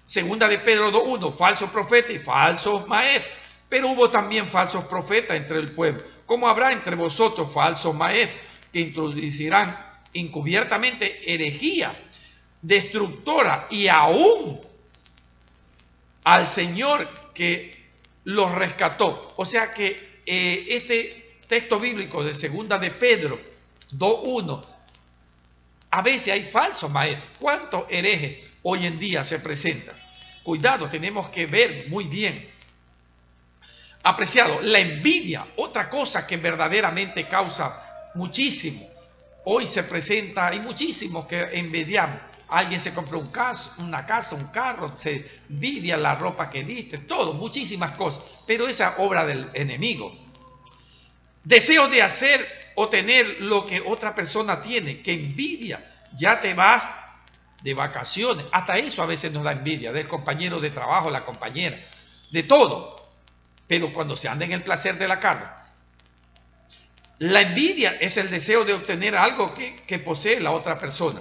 Segunda de Pedro 2:1, falsos profetas y falsos maestros. Pero hubo también falsos profetas entre el pueblo, como habrá entre vosotros falsos maestros, que introducirán encubiertamente herejía destructora, y aún al Señor que los rescató. O sea que este texto bíblico de segunda de Pedro 2:1, a veces hay falsos maestros. ¿Cuántos herejes hoy en día se presentan? Cuidado, tenemos que ver muy bien. Apreciado, la envidia, otra cosa que verdaderamente causa muchísimo. Hoy se presenta, hay muchísimos que envidiamos. Alguien se compró una casa, un carro, se envidia la ropa que viste, todo, muchísimas cosas. Pero esa es obra del enemigo. Deseo de hacer o tener lo que otra persona tiene, que envidia. Ya te vas de vacaciones. Hasta eso a veces nos da envidia, del compañero de trabajo, la compañera, de todo. Pero cuando se anda en el placer de la carne, la envidia es el deseo de obtener algo que posee la otra persona.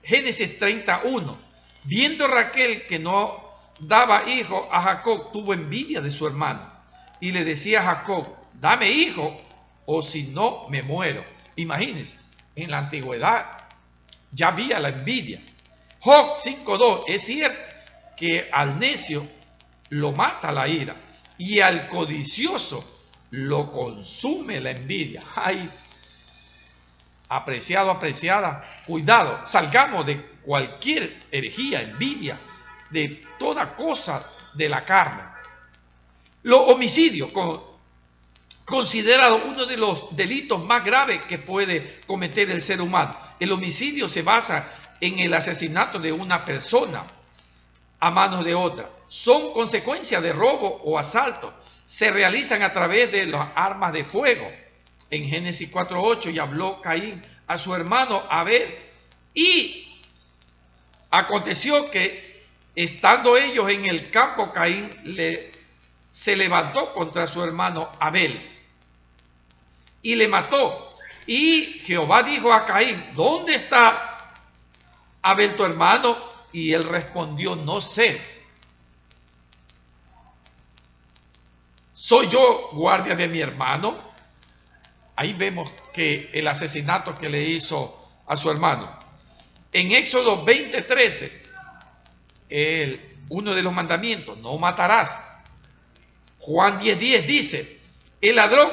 Génesis 31. Viendo Raquel que no daba hijo a Jacob, tuvo envidia de su hermano y le decía a Jacob: dame hijo o si no me muero. Imagínense, en la antigüedad ya había la envidia. Job 5:2. Es cierto que al necio lo mata la ira y al codicioso lo consume la envidia. Ay, apreciado, apreciada, cuidado, salgamos de cualquier herejía, envidia, de toda cosa de la carne. Los homicidios, considerado uno de los delitos más graves que puede cometer el ser humano. El homicidio se basa en el asesinato de una persona a manos de otra. Son consecuencias de robo o asalto. Se realizan a través de las armas de fuego. En Génesis 4:8, y habló Caín a su hermano Abel, y aconteció que estando ellos en el campo, Caín se levantó contra su hermano Abel y le mató. Y Jehová dijo a Caín: ¿dónde está Abel tu hermano? Y él respondió: no sé. ¿Soy yo guardia de mi hermano? Ahí vemos que el asesinato que le hizo a su hermano. En Éxodo 20:13, uno de los mandamientos, no matarás. Juan 10:10 dice, el ladrón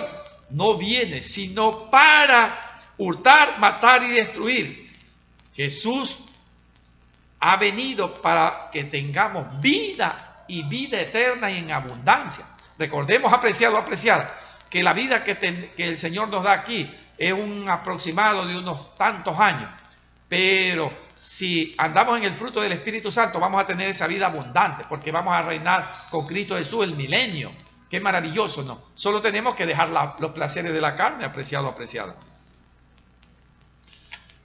no viene sino para hurtar, matar y destruir. Jesús ha venido para que tengamos vida y vida eterna y en abundancia. Recordemos, apreciado, apreciada, que la vida que el Señor nos da aquí es un aproximado de unos tantos años. Pero si andamos en el fruto del Espíritu Santo, vamos a tener esa vida abundante, porque vamos a reinar con Cristo Jesús el milenio. Qué maravilloso, ¿no? Solo tenemos que dejar los placeres de la carne, apreciado, apreciada.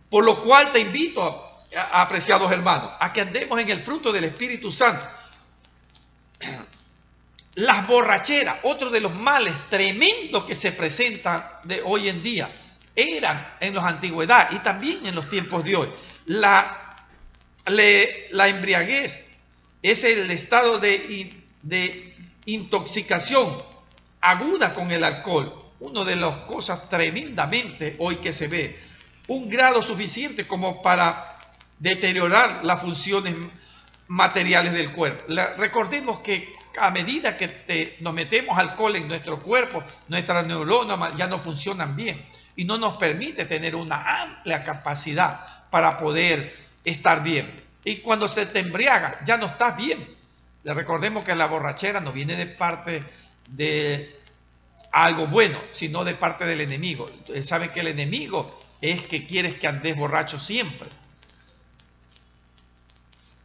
Por lo cual te invito, apreciados hermanos, a que andemos en el fruto del Espíritu Santo. Las borracheras, otro de los males tremendos que se presentan de hoy en día, eran en la antigüedad y también en los tiempos de hoy. La embriaguez es el estado de intoxicación aguda con el alcohol. Una de las cosas tremendamente hoy que se ve. Un grado suficiente como para deteriorar las funciones materiales del cuerpo. Recordemos que a medida que nos metemos alcohol en nuestro cuerpo, nuestras neuronas ya no funcionan bien y no nos permite tener una amplia capacidad para poder estar bien. Y cuando se te embriaga, ya no estás bien. Recordemos que la borrachera no viene de parte de algo bueno, sino de parte del enemigo. Saben que el enemigo es que quieres que andes borracho siempre.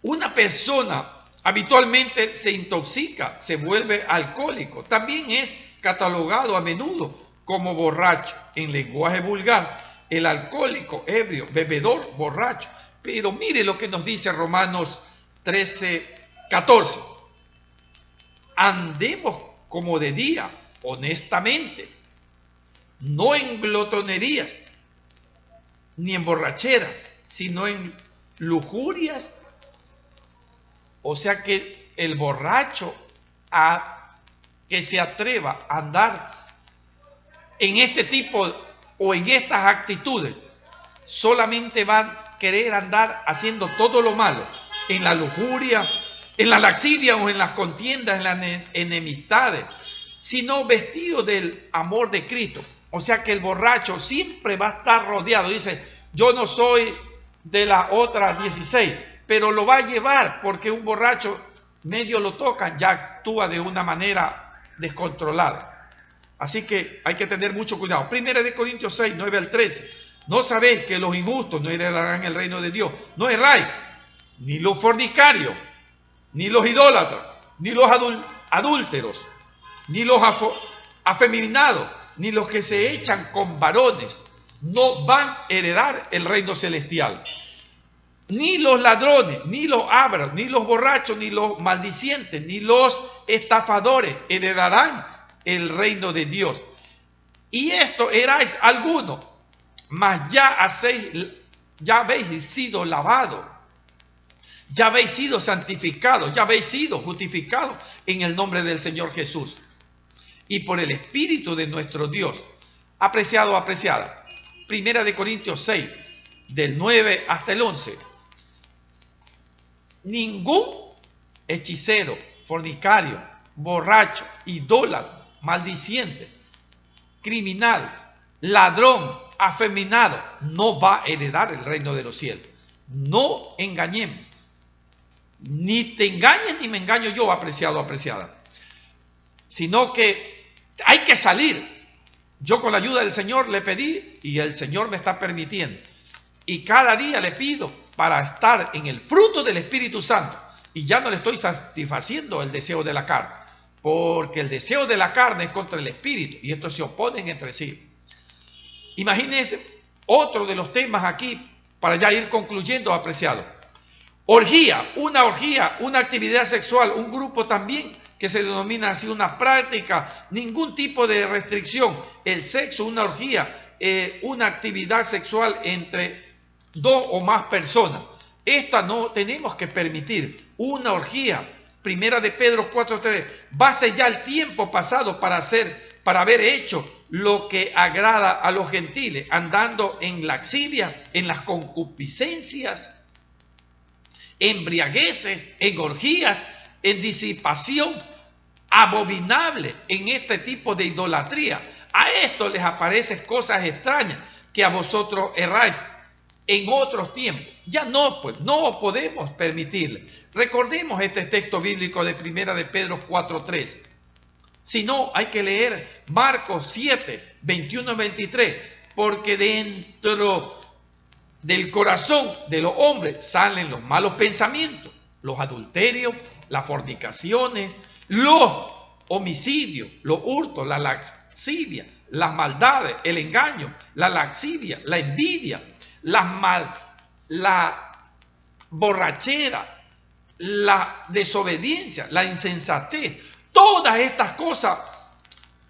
Una persona habitualmente se intoxica, se vuelve alcohólico. También es catalogado a menudo como borracho. En lenguaje vulgar, el alcohólico, ebrio, bebedor, borracho. Pero mire lo que nos dice Romanos 13:14. Andemos como de día, honestamente, no en glotonerías, ni en borrachera, sino en lujurias. O sea que el borracho que se atreva a andar en este tipo o en estas actitudes, solamente va a querer andar haciendo todo lo malo, en la lujuria, en la lascivia o en las contiendas, en las enemistades, sino vestido del amor de Cristo. O sea que el borracho siempre va a estar rodeado. Dice, yo no soy de las otras 16, pero lo va a llevar porque un borracho medio lo toca, ya actúa de una manera descontrolada. Así que hay que tener mucho cuidado. Primera de Corintios 6, 9-13. ¿No sabéis que los injustos no heredarán el reino de Dios? No erráis, ni los fornicarios, ni los idólatras, ni los adúlteros, ni los afeminados, ni los que se echan con varones, no van a heredar el reino celestial. Ni los ladrones, ni los ávaros, ni los borrachos, ni los maldicientes, ni los estafadores heredarán el reino de Dios. Y esto erais alguno, mas ya habéis sido lavados, ya habéis sido santificados, ya habéis sido justificados en el nombre del Señor Jesús y por el Espíritu de nuestro Dios. Apreciado, apreciada. Primera de Corintios 6, del 9 hasta el 11. Ningún hechicero, fornicario, borracho, idólatra, maldiciente, criminal, ladrón, afeminado, no va a heredar el reino de los cielos. No engañemos. Ni te engañes ni me engaño yo, apreciado, apreciada. Sino que hay que salir. Yo con la ayuda del Señor le pedí y el Señor me está permitiendo. Y cada día le pido para estar en el fruto del Espíritu Santo. Y ya no le estoy satisfaciendo el deseo de la carne. Porque el deseo de la carne es contra el Espíritu. Y estos se oponen entre sí. Imagínense otro de los temas aquí para ya ir concluyendo, apreciado. Orgía, una actividad sexual, un grupo también que se denomina así una práctica, ningún tipo de restricción. El sexo, una orgía, una actividad sexual entre dos o más personas. Esta no tenemos que permitir. Una orgía, primera de Pedro 4:3. Basta ya el tiempo pasado para hacer para haber hecho lo que agrada a los gentiles, andando en laxivia, en las concupiscencias, embriagueces, en orgías, en disipación abominable, en este tipo de idolatría. A esto les aparecen cosas extrañas que a vosotros erráis en otros tiempos. Ya no, pues, no podemos permitirle. Recordemos este texto bíblico de 1 de Pedro 4:3. Si no, hay que leer Marcos 7, 21 y 23, porque dentro del corazón de los hombres salen los malos pensamientos, los adulterios, las fornicaciones, los homicidios, los hurtos, la lascivia, las maldades, el engaño, la lascivia, la envidia, la borrachera, la desobediencia, la insensatez. Todas estas cosas,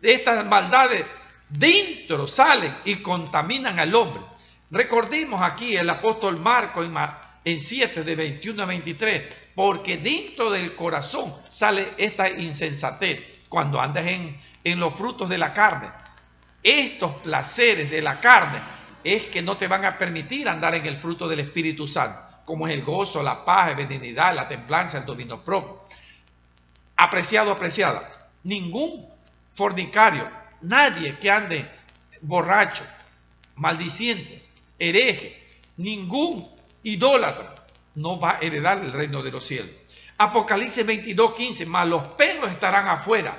estas maldades dentro salen y contaminan al hombre. Recordemos aquí el apóstol Marcos en 7 de 21 a 23, porque dentro del corazón sale esta insensatez cuando andas en los frutos de la carne. Estos placeres de la carne es que no te van a permitir andar en el fruto del Espíritu Santo, como es el gozo, la paz, la benignidad, la templanza, el dominio propio. Apreciado, apreciada, ningún fornicario, nadie que ande borracho, maldiciente, hereje, ningún idólatra no va a heredar el reino de los cielos. Apocalipsis 22:15, mas los perros estarán afuera.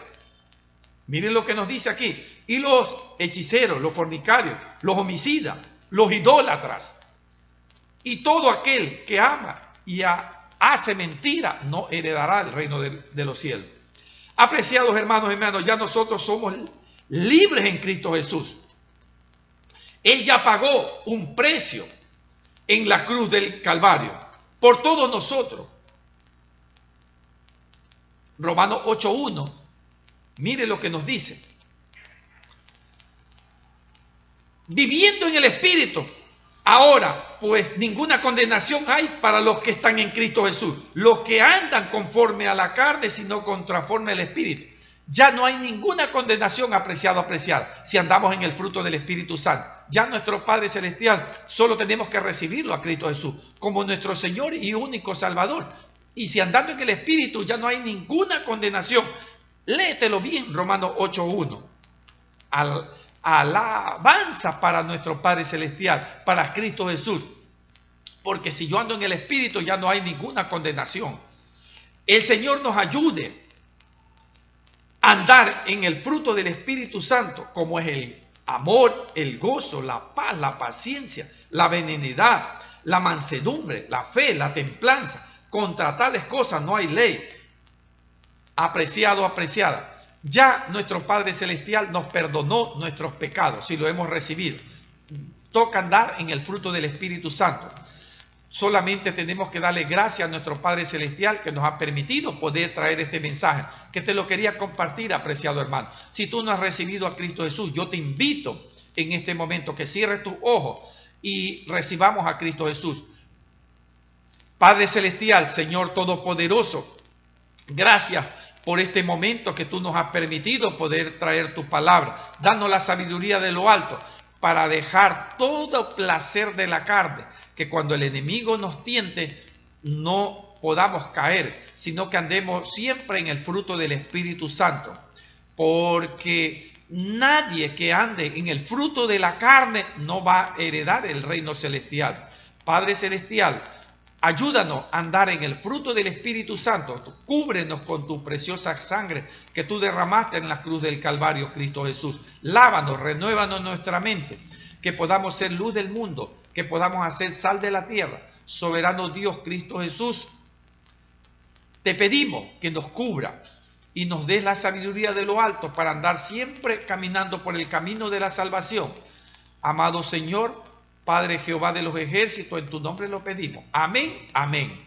Miren lo que nos dice aquí. Y los hechiceros, los fornicarios, los homicidas, los idólatras y todo aquel que ama y hace mentira no heredará el reino de los cielos. Apreciados hermanos y hermanas, ya nosotros somos libres en Cristo Jesús. Él ya pagó un precio en la cruz del Calvario por todos nosotros. Romanos 8:1, mire lo que nos dice. Viviendo en el Espíritu, ahora pues ninguna condenación hay para los que están en Cristo Jesús, los que andan conforme a la carne, sino conforme al Espíritu. Ya no hay ninguna condenación, apreciado, apreciada, si andamos en el fruto del Espíritu Santo. Ya nuestro Padre Celestial solo tenemos que recibirlo a Cristo Jesús como nuestro Señor y único Salvador. Y si andando en el Espíritu ya no hay ninguna condenación. Léetelo bien, Romanos 8:1. Alabanza para nuestro Padre Celestial, para Cristo Jesús. Porque si yo ando en el Espíritu ya no hay ninguna condenación. El Señor nos ayude a andar en el fruto del Espíritu Santo, como es el amor, el gozo, la paz, la paciencia, la benignidad, la mansedumbre, la fe, la templanza. Contra tales cosas no hay ley. Apreciado, apreciada. Ya nuestro Padre Celestial nos perdonó nuestros pecados, si lo hemos recibido. Toca andar en el fruto del Espíritu Santo. Solamente tenemos que darle gracias a nuestro Padre Celestial que nos ha permitido poder traer este mensaje, que te lo quería compartir, apreciado hermano. Si tú no has recibido a Cristo Jesús, yo te invito en este momento que cierres tus ojos y recibamos a Cristo Jesús. Padre Celestial, Señor Todopoderoso, gracias por este momento que tú nos has permitido poder traer tu palabra. Danos la sabiduría de lo alto para dejar todo placer de la carne, que cuando el enemigo nos tiente no podamos caer, sino que andemos siempre en el fruto del Espíritu Santo. Porque nadie que ande en el fruto de la carne no va a heredar el reino celestial. Padre Celestial, ayúdanos a andar en el fruto del Espíritu Santo. Cúbrenos con tu preciosa sangre que tú derramaste en la cruz del Calvario, Cristo Jesús. Lávanos, renuévanos nuestra mente, que podamos ser luz del mundo, que podamos hacer sal de la tierra. Soberano Dios, Cristo Jesús, te pedimos que nos cubra y nos des la sabiduría de lo alto para andar siempre caminando por el camino de la salvación. Amado Señor, Padre Jehová de los ejércitos, en tu nombre lo pedimos. Amén, amén.